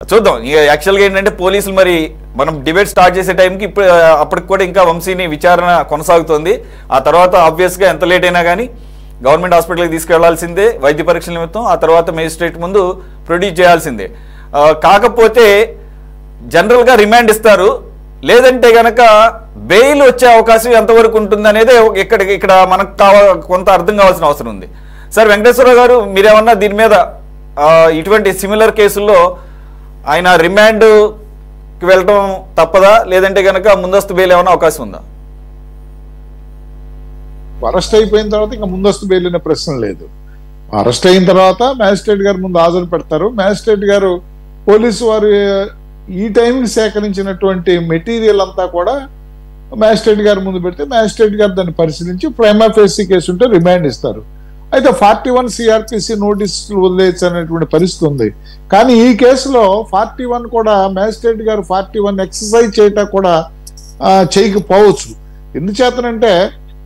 చూద్దాం. ఇక యాక్చువల్గా ఏంటంటే పోలీసులు మరి మనం డిబేట్ స్టార్ట్ చేసే టైంకి ఇప్పుడు అప్పటికి కూడా ఇంకా వంశీని విచారణ కొనసాగుతోంది. ఆ తర్వాత ఆబ్వియస్గా ఎంత లేట్ అయినా కానీ గవర్నమెంట్ హాస్పిటల్కి తీసుకెళ్లాల్సిందే వైద్య పరీక్షల నిమిత్తం. ఆ తర్వాత మేజిస్ట్రేట్ ముందు ప్రొడ్యూస్ చేయాల్సిందే. కాకపోతే జనరల్గా రిమాండ్ ఇస్తారు, లేదంటే గనక బెయిల్ వచ్చే అవకాశం ఎంతవరకు ఉంటుంది అనేది ఇక్కడ మనకు కొంత అర్థం కావాల్సిన అవసరం ఉంది. సార్ వెంకటేశ్వరరావు గారు, మీరేమన్నా దీని మీద ఇటువంటి సిమిలర్ కేసుల్లో ఆయన రిమాండ్కి వెళ్ళటం తప్పదా, లేదంటే కనుక ముందస్తు బెయిల్ ఏమైనా అవకాశం ఉందా? అరెస్ట్ అయిపోయిన తర్వాత ఇంకా ముందస్తు బెయిల్ అనే ప్రశ్న లేదు. అరెస్ట్ అయిన తర్వాత మ్యాజిస్ట్రేట్ గారు ముందు హాజరు పెడతారు. మ్యాజిస్ట్రేట్ గారు పోలీసు వారు ఈ టైంకి సేకరించినటువంటి మెటీరియల్ అంతా కూడా మ్యాజిస్ట్రేట్ గారు ముందు పెడితే మ్యాజిస్ట్రేట్ గారు దాన్ని పరిశీలించి ప్రైమా ఫేసీ కేసు ఉంటే రిమాండ్ ఇస్తారు. అయితే 41 సిఆర్పిసి నోటీసులు వదిలేయచ్చు అనేటువంటి పరిస్థితి ఉంది. కానీ ఈ కేసులో 41 కూడా మ్యాజిస్ట్రేట్ గారు 41 ఎక్సర్సైజ్ చేయటం కూడా చేయకపోవచ్చు. ఎందుచేతనంటే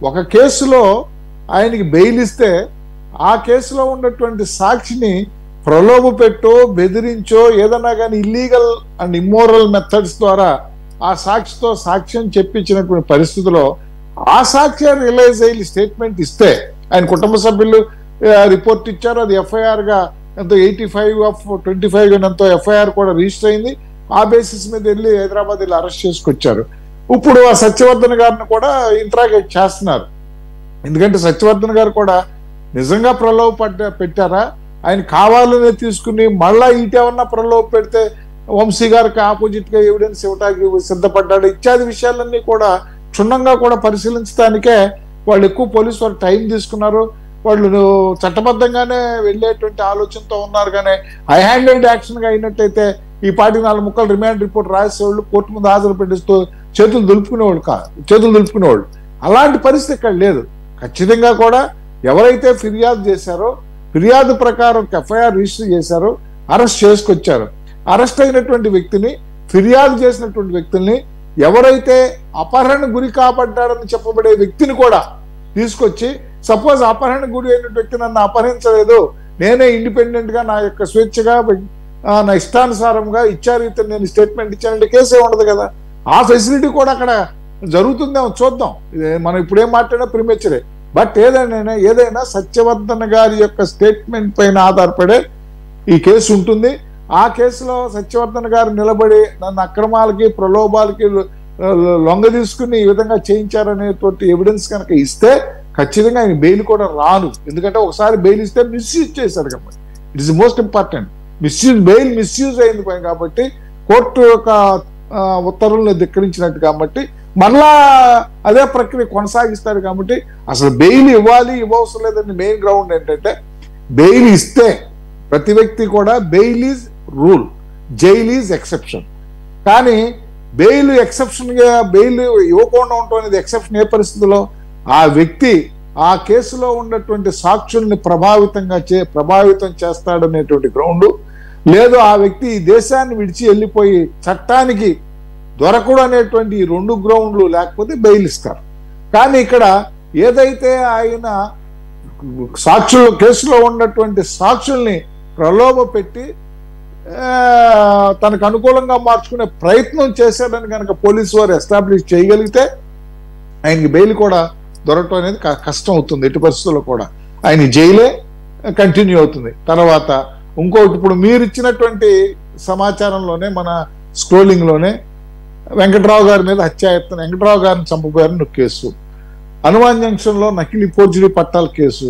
ఒక కేసులో ఆయనకి బెయిల్ ఇస్తే ఆ కేసులో ఉన్నటువంటి సాక్షిని ప్రలోభ పెట్టో బెదిరించో ఏదన్నా కానీ ఇల్లీగల్ అండ్ ఇమ్మోరల్ మెథడ్స్ ద్వారా ఆ సాక్షితో సాక్ష్యం చెప్పించినటువంటి పరిస్థితిలో ఆ సాక్షి రియలైజ్ అయ్యి స్టేట్మెంట్ ఇస్తే, ఆయన కుటుంబ సభ్యులు రిపోర్ట్ ఇచ్చారు, అది ఎఫ్ఐఆర్ గా ఎంతో 85/25 ఎంతో ఎఫ్ఐఆర్ కూడా రిజిస్టర్ అయింది. ఆ బేసిస్ మీద వెళ్ళి హైదరాబాద్ వెళ్ళి అరెస్ట్ చేసుకొచ్చారు. ఇప్పుడు ఆ సత్యవర్ధన్ గారిని కూడా ఇంట్రాగేట్ చేస్తున్నారు. ఎందుకంటే సత్యవర్ధన్ గారు కూడా నిజంగా ప్రలోభ పెట్టారా, ఆయన కావాలనే తీసుకుని మళ్ళా ఇటేమన్నా ప్రలోభ పెడితే వంశీ గారికి ఆపోజిట్ గా ఎవిడెన్స్ ఇవ్వడానికి సిద్ధపడ్డాడు ఇత్యాది విషయాలన్నీ కూడా క్షుణ్ణంగా కూడా పరిశీలించడానికే వాళ్ళు ఎక్కువ పోలీసు వారు టైం తీసుకున్నారు. వాళ్ళు చట్టబద్ధంగానే వెళ్ళేటువంటి ఆలోచనతో ఉన్నారు. కానీ హై హ్యాండెడ్ యాక్షన్ గా అయినట్టయితే ఈ పార్టీ 4 ముక్కలు రిమాండ్ రిపోర్ట్ రాసేవాళ్ళు, కోర్టు ముందు హాజరు పెట్టిస్తూ చేతులు దులుపుకునేవాళ్ళు. అలాంటి పరిస్థితి ఇక్కడ లేదు. ఖచ్చితంగా కూడా ఎవరైతే ఫిర్యాదు చేశారో ఫిర్యాదు ప్రకారం ఎఫ్ఐఆర్ రిజిస్టర్ చేశారో అరెస్ట్ చేసుకొచ్చారు. అరెస్ట్ అయినటువంటి వ్యక్తిని, ఫిర్యాదు చేసినటువంటి వ్యక్తుల్ని, ఎవరైతే అపహరణ గురి కాబడ్డాడని చెప్పబడే వ్యక్తిని కూడా తీసుకొచ్చి, సపోజ్ అపహరణ గురి అయిన వ్యక్తి నన్ను అపహరించలేదు, నేనే ఇండిపెండెంట్ గా నా యొక్క స్వేచ్ఛగా నా ఇష్టానుసారంగా ఇచ్చారు ఇతను, నేను స్టేట్మెంట్ ఇచ్చానంటే కేసే ఉండదు కదా. ఆ ఫెసిలిటీ కూడా అక్కడ జరుగుతుందేమో చూద్దాం. మనం ఇప్పుడేం మాట్లాడినా ప్రిమేచరే. బట్ ఏదైనా సత్యవర్ధన్ గారి యొక్క స్టేట్మెంట్ పైన ఆధారపడే ఈ కేసు ఉంటుంది. ఆ కేసులో సత్యవర్ధన్ గారు నిలబడి నన్ను అక్రమాలకి ప్రలోభాలకి లొంగ తీసుకుని ఈ విధంగా చేయించారనేటువంటి ఎవిడెన్స్ కనుక ఇస్తే ఖచ్చితంగా ఆయన బెయిల్ కూడా రాను. ఎందుకంటే ఒకసారి బెయిల్ ఇస్తే మిస్యూజ్ చేశారు కాబట్టి, it is most important. Bail misuse అయింది కాబట్టి కోర్టు యొక్క ఉత్తర్వులను ధిక్కరించినట్టు కాబట్టి మళ్ళా అదే ప్రక్రియ కొనసాగిస్తారు. కాబట్టి అసలు బెయిల్ ఇవ్వవసరం లేదని మెయిన్ గ్రౌండ్ ఏంటంటే, బెయిల్ ఇస్తే ప్రతి వ్యక్తి కూడా bail is rule, jail is exception. కానీ బెయిల్ ఎక్సెప్షన్గా బెయిల్ ఇవ్వకుండా ఉండటం అనేది ఎక్సెప్షన్ ఏ పరిస్థితిలో ఆ వ్యక్తి ఆ కేసులో ఉన్నటువంటి సాక్షుల్ని ప్రభావితం చేస్తాడనేటువంటి గ్రౌండ్, లేదు ఆ వ్యక్తి ఈ దేశాన్ని విడిచి వెళ్ళిపోయి చట్టానికి దొరకడు అనేటువంటి ఈ 2 గ్రౌండ్లు లేకపోతే బెయిల్ ఇస్తారు. కానీ ఇక్కడ ఏదైతే ఆయన కేసులో ఉన్నటువంటి సాక్షుల్ని ప్రలోభ పెట్టి తనకు అనుకూలంగా మార్చుకునే ప్రయత్నం చేశాడని కనుక పోలీసు వారు ఎస్టాబ్లిష్ చేయగలిగితే ఆయనకి బెయిల్ కూడా దొరకటం అనేది కష్టం అవుతుంది. ఎట్టి పరిస్థితుల్లో కూడా ఆయన జైలే కంటిన్యూ అవుతుంది. తర్వాత ఇంకోటి, ఇప్పుడు మీరు ఇచ్చినటువంటి సమాచారంలోనే మన స్క్రోలింగ్ లోనే వెంకట్రావు గారి మీద హత్యాయత్నం, వెంకట్రావు గారిని చంపబోయారని కేసు, హనుమాన్ జంక్షన్ లో నకిలీ ఫోర్జరీ పట్టాల కేసు,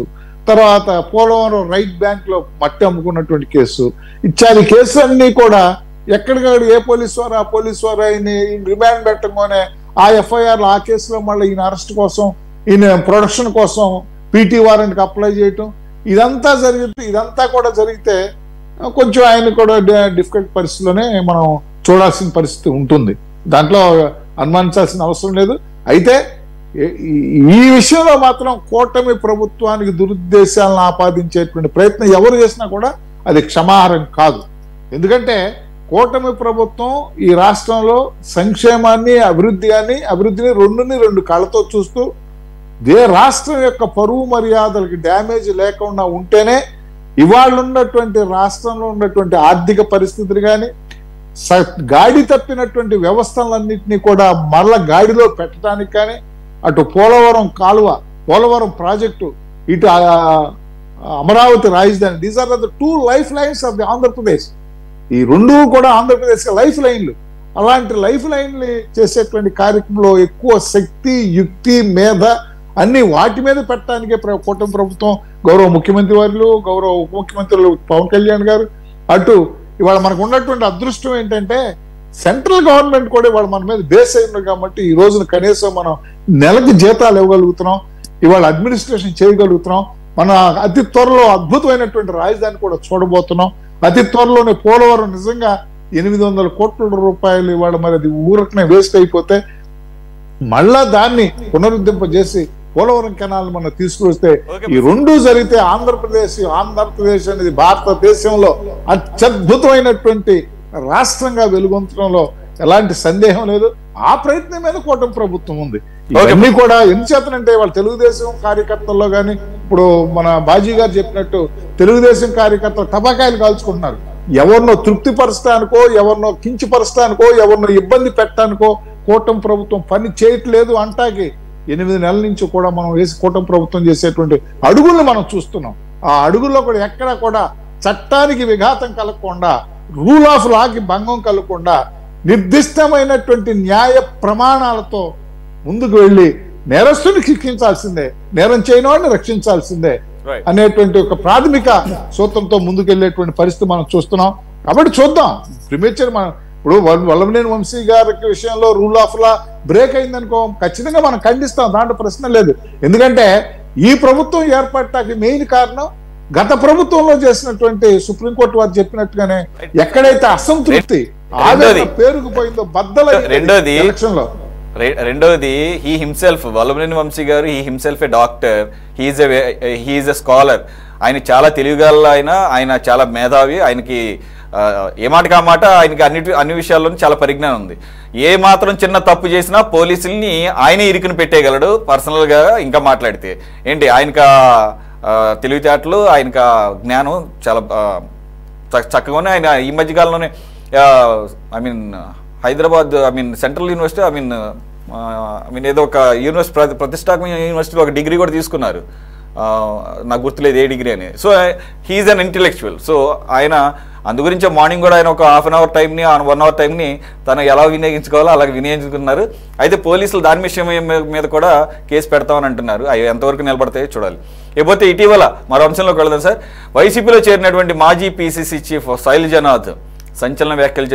తర్వాత పోలవరం రైట్ బ్యాంక్ లో మట్టి అమ్ముకున్నటువంటి కేసు ఇత్యాది కేసులన్నీ కూడా ఎక్కడికక్కడ ఏ పోలీసు వారు ఆ పోలీసు వారు ఆయన రిమాండ్ పెట్టగానే ఆ ఎఫ్ఐఆర్ ఆ కేసులో మళ్ళీ ఈయన అరెస్ట్ కోసం, ఈయన ప్రొడక్షన్ కోసం పీటీ వారెంట్కి అప్లై చేయటం ఇదంతా కూడా జరిగితే కొంచెం ఆయన కూడా డిఫికల్ట్ పరిస్థితిలోనే మనం చూడాల్సిన పరిస్థితి ఉంటుంది. దాంట్లో అనుమానించాల్సిన అవసరం లేదు. అయితే ఈ విషయంలో మాత్రం కూటమి ప్రభుత్వానికి దురుద్దేశాలను ఆపాదించేటువంటి ప్రయత్నం ఎవరు చేసినా కూడా అది క్షమార్హం కాదు. ఎందుకంటే కూటమి ప్రభుత్వం ఈ రాష్ట్రంలో సంక్షేమాన్ని అభివృద్ధిని రెండు కళ్ళతో చూస్తూ రాష్ట్రం యొక్క పరువు మర్యాదలకి డ్యామేజ్ లేకుండా ఉంటేనే ఇవాళ ఉన్నటువంటి రాష్ట్రంలో ఉన్నటువంటి ఆర్థిక పరిస్థితులు కానీ గాడి తప్పినటువంటి వ్యవస్థలన్నింటినీ కూడా మరల గాడిలో పెట్టడానికి కానీ, అటు పోలవరం కాలువ, పోలవరం ప్రాజెక్టు, ఇటు అమరావతి రాజధాని, these are the 2 lifelines of the Andhra Pradesh. ఈ రెండు కూడా ఆంధ్రప్రదేశ్ లైఫ్ లైన్లు. అలాంటి లైఫ్ లైన్లు చేసేటువంటి కార్యక్రమంలో ఎక్కువ శక్తి, యుక్తి, మేధ అన్ని వాటి మీద పెట్టడానికే కూటమి ప్రభుత్వం, గౌరవ ముఖ్యమంత్రి వారు, గౌరవ ఉప ముఖ్యమంత్రులు పవన్ కళ్యాణ్ గారు, అటు ఇవాళ మనకు ఉన్నటువంటి అదృష్టం ఏంటంటే సెంట్రల్ గవర్నమెంట్ కూడా ఇవాళ మన మీద బేస్ అయింది కాబట్టి ఈ రోజున కనీసం మనం నెలకి జీతాలు ఇవ్వగలుగుతున్నాం, ఇవాళ అడ్మినిస్ట్రేషన్ చేయగలుగుతున్నాం. మన అతి త్వరలో అద్భుతమైనటువంటి రాజధాని కూడా చూడబోతున్నాం. అతి త్వరలోనే పోలవరం నిజంగా 800 కోట్ల రూపాయలు ఇవాళ మరి అది ఊరకనే వేస్ట్ అయిపోతే మళ్ళా దాన్ని పునరుద్ధరింపజేసి పోలవరం కెనాల్ మనం తీసుకువస్తే ఈ రెండు జరిగితే ఆంధ్రప్రదేశ్ అనేది భారతదేశంలో అత్యద్భుతమైనటువంటి రాష్ట్రంగా వెలుగొందడంలో ఎలాంటి సందేహం లేదు. ఆ ప్రయత్నం మీద కూటమి ప్రభుత్వం ఉంది. ఇవన్నీ కూడా ఎందుచేతనంటే వాళ్ళు తెలుగుదేశం కార్యకర్తల్లో కానీ, ఇప్పుడు మన బాజీ గారు చెప్పినట్టు తెలుగుదేశం కార్యకర్తలు టపాకాయలు కాల్చుకుంటున్నారు. ఎవరినో తృప్తిపరచడానికో, ఎవరినో కించిపరచడానికో, ఎవరినో ఇబ్బంది పెట్టడానికో కూటమి ప్రభుత్వం పని చేయట్లేదు అంటాకి 8 నెలల నుంచి కూడా మనం వేసి కూటమి ప్రభుత్వం చేసేటువంటి అడుగులను మనం చూస్తున్నాం. ఆ అడుగుల్లో కూడా ఎక్కడా కూడా చట్టానికి విఘాతం కలగకుండా, రూల్ ఆఫ్ లాకి భంగం కలగకుండా, నిర్దిష్టమైనటువంటి న్యాయ ప్రమాణాలతో ముందుకు వెళ్ళి నేరస్తుని శిక్షించాల్సిందే, నేరం చేయని వాడిని రక్షించాల్సిందే అనేటువంటి ఒక ప్రాథమిక సూత్రంతో ముందుకెళ్లేటువంటి పరిస్థితి మనం చూస్తున్నాం. కాబట్టి చూద్దాం. ప్రిమేచర్ మనం ఇప్పుడు వల్లభనేని వంశీ గారి విషయంలో రూల్ ఆఫ్ లా బ్రేక్ అయిందనుకో ఖచ్చితంగా మనం ఖండిస్తాం, దాంట్లో ప్రశ్న లేదు. ఎందుకంటే ఈ ప్రభుత్వం ఏర్పడటానికి మెయిన్ కారణం గత ప్రభుత్వంలో చేసినటువంటి సుప్రీంకోర్టు వారు చెప్పినట్టుగానే ఎక్కడైతే అసంతృప్తి పేరుకుపోయిందో బద్దలైంది ఎలక్షన్ లో. రెండోది హీ హిమ్సెల్ఫ్, వల్లభనేని వంశీ గారు he himself a doctor, he's a scholar. ఆయన చాలా తెలివిగల, ఆయన చాలా మేధావి, ఆయనకి ఏ మాటకి ఆ మాట, ఆయనకి అన్ని విషయాల్లోనూ చాలా పరిజ్ఞానం ఉంది. ఏ మాత్రం చిన్న తప్పు చేసినా పోలీసుల్ని ఆయనే ఇరుకుని పెట్టేయగలడు పర్సనల్గా. ఇంకా మాట్లాడితే ఏంటి, ఆయనకు తెలివితేటలు, ఆయనకు జ్ఞానం చాలా చక్కగానే. ఆయన ఈ మధ్యకాలంలోనే హైదరాబాద్ సెంట్రల్ యూనివర్సిటీ ఏదో ఒక యూనివర్సిటీ, ప్రతిష్టాత్మక యూనివర్సిటీలో ఒక డిగ్రీ కూడా తీసుకున్నారు. నాకు గుర్తులేదు ఏ డిగ్రీ అని. So he's an intellectual. So ఆయన అందు గురించి మార్నింగ్ కూడా ఆయన ఒక ½ అవర్ టైంని, 1 అవర్ టైంని తను ఎలా వినియోగించుకోవాలో అలాగే వినియోగించుకున్నారు. అయితే పోలీసులు దాని విషయం మీద కూడా కేసు పెడతామని అంటున్నారు. అవి ఎంతవరకు నిలబడతాయో చూడాలి. ఇకపోతే ఇటీవల మరో అంశంలోకి వెళదాం సార్. వైసీపీలో చేరినటువంటి మాజీ PCC చీఫ్ శైలజనాథ్ సంచలన వ్యాఖ్యలు